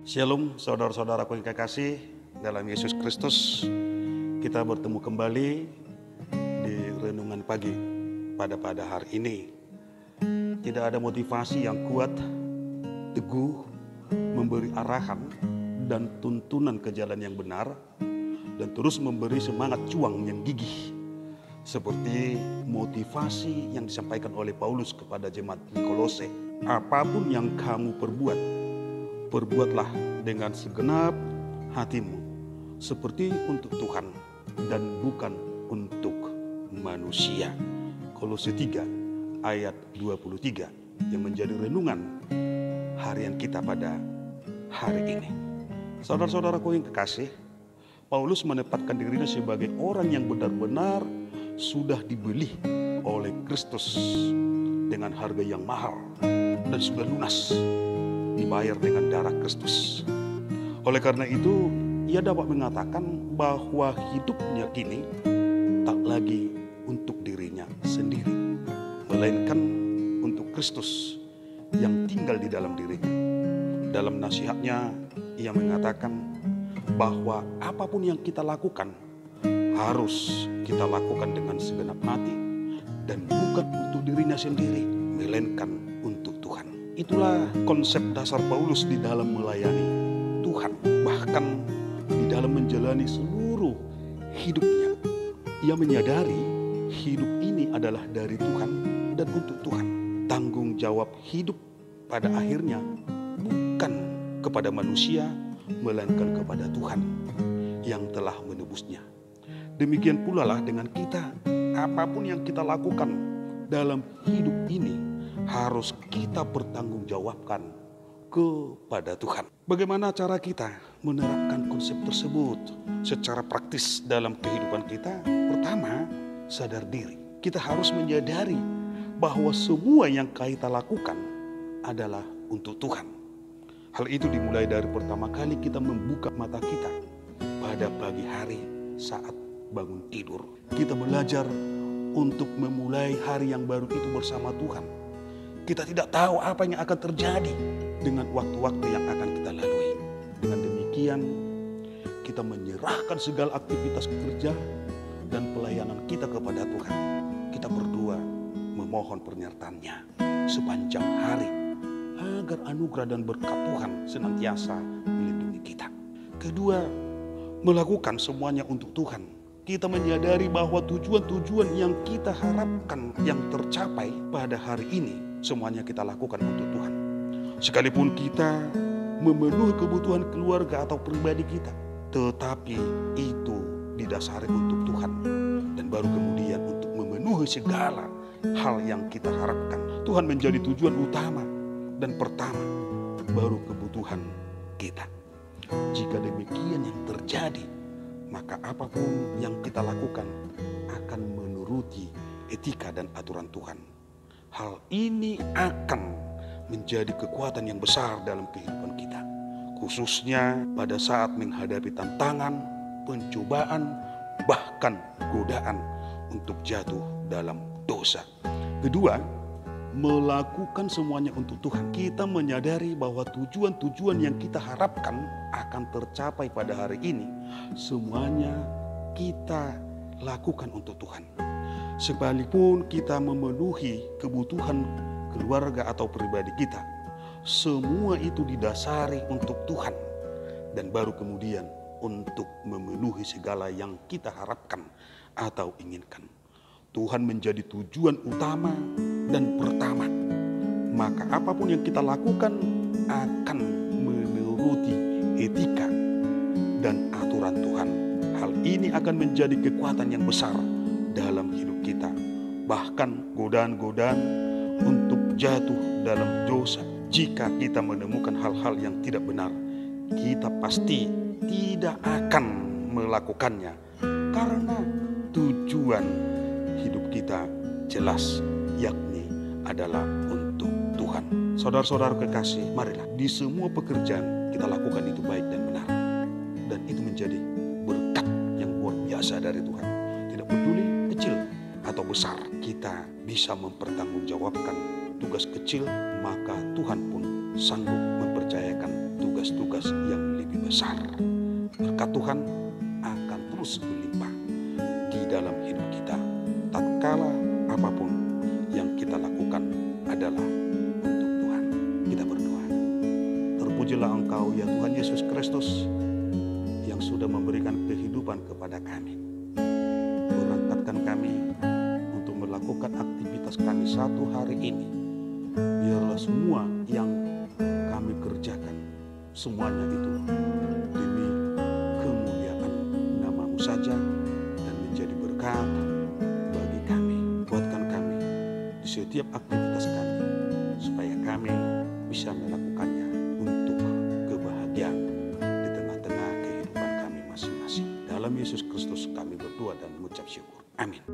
Shalom saudara-saudaraku yang kekasih dalam Yesus Kristus. Kita bertemu kembali di renungan pagi pada hari ini. Tidak ada motivasi yang kuat, teguh, memberi arahan dan tuntunan ke jalan yang benar, dan terus memberi semangat juang yang gigih, seperti motivasi yang disampaikan oleh Paulus kepada jemaat di Kolose. Apapun yang kamu perbuat, perbuatlah dengan segenap hatimu, seperti untuk Tuhan dan bukan untuk manusia. Kolose 3 ayat 23 yang menjadi renungan harian kita pada hari ini. Saudara-saudaraku yang kekasih, Paulus menempatkan dirinya sebagai orang yang benar-benar sudah dibeli oleh Kristus dengan harga yang mahal dan sudah lunas, dibayar dengan darah Kristus. Oleh karena itu, ia dapat mengatakan bahwa hidupnya kini tak lagi untuk dirinya sendiri, melainkan untuk Kristus yang tinggal di dalam dirinya. Dalam nasihatnya, ia mengatakan bahwa apapun yang kita lakukan harus kita lakukan dengan segenap hati dan bukan untuk dirinya sendiri, melainkan untuk Tuhan. Itulah konsep dasar Paulus di dalam melayani Tuhan, bahkan di dalam menjalani seluruh hidupnya. Ia menyadari hidup ini adalah dari Tuhan dan untuk Tuhan. Tanggung jawab hidup pada akhirnya bukan kepada manusia, melainkan kepada Tuhan yang telah menebusnya. Demikian pula lah dengan kita. Apapun yang kita lakukan dalam hidup ini harus kita pertanggungjawabkan kepada Tuhan. Bagaimana cara kita menerapkan konsep tersebut secara praktis dalam kehidupan kita? Pertama, sadar diri. Kita harus menyadari bahwa semua yang kita lakukan adalah untuk Tuhan. Hal itu dimulai dari pertama kali kita membuka mata kita pada pagi hari saat bangun tidur. Kita belajar untuk memulai hari yang baru itu bersama Tuhan. Kita tidak tahu apa yang akan terjadi dengan waktu-waktu yang akan kita lalui. Dengan demikian, kita menyerahkan segala aktivitas kerja dan pelayanan kita kepada Tuhan. Kita berdoa memohon penyertaan-Nya sepanjang hari agar anugerah dan berkat Tuhan senantiasa melindungi kita. Kedua, melakukan semuanya untuk Tuhan. Kita menyadari bahwa tujuan-tujuan yang kita harapkan yang tercapai pada hari ini, semuanya kita lakukan untuk Tuhan. Sekalipun kita memenuhi kebutuhan keluarga atau pribadi kita, tetapi itu didasari untuk Tuhan. Dan baru kemudian untuk memenuhi segala hal yang kita harapkan, Tuhan menjadi tujuan utama dan pertama, baru kebutuhan kita. Jika demikian yang terjadi, maka apapun yang kita lakukan akan menuruti etika dan aturan Tuhan. Hal ini akan menjadi kekuatan yang besar dalam kehidupan kita, khususnya pada saat menghadapi tantangan, pencobaan, bahkan godaan untuk jatuh dalam dosa. Kedua, melakukan semuanya untuk Tuhan. Kita menyadari bahwa tujuan-tujuan yang kita harapkan akan tercapai pada hari ini, semuanya kita lakukan untuk Tuhan. Sekalipun kita memenuhi kebutuhan keluarga atau pribadi kita, semua itu didasari untuk Tuhan. Dan baru kemudian untuk memenuhi segala yang kita harapkan atau inginkan. Tuhan menjadi tujuan utama dan pertama, maka apapun yang kita lakukan akan menuruti etika dan aturan Tuhan. Hal ini akan menjadi kekuatan yang besar dalam hidup kita. Bahkan godaan-godaan untuk jatuh dalam dosa, jika kita menemukan hal-hal yang tidak benar, kita pasti tidak akan melakukannya, karena tujuan hidup kita jelas, yakni adalah untuk Tuhan. Saudara-saudara kekasih, marilah di semua pekerjaan kita lakukan itu baik dan benar. Dan itu menjadi berkat yang luar biasa dari Tuhan. Tidak peduli kecil atau besar, kita bisa mempertanggungjawabkan tugas kecil, maka Tuhan pun sanggup mempercayakan tugas-tugas yang lebih besar. Berkat Tuhan akan terus melimpah di dalam hidup kita. Tatkala apapun yang kita lakukan adalah untuk Tuhan. Kita berdoa. Terpujilah Engkau ya Tuhan Yesus Kristus yang sudah memberikan kehidupan kepada kami. Berangkatkan kami untuk melakukan aktivitas kami satu hari ini. Biarlah semua yang kami kerjakan, semuanya itu demi kemuliaan nama-Mu saja dan menjadi berkat bagi kami. Kuatkan kami di setiap aktivitas kami, supaya kami bisa melakukannya untuk kebahagiaan di tengah-tengah kehidupan kami masing-masing. Dalam Yesus Kristus kami berdoa dan mengucap syukur. Amin.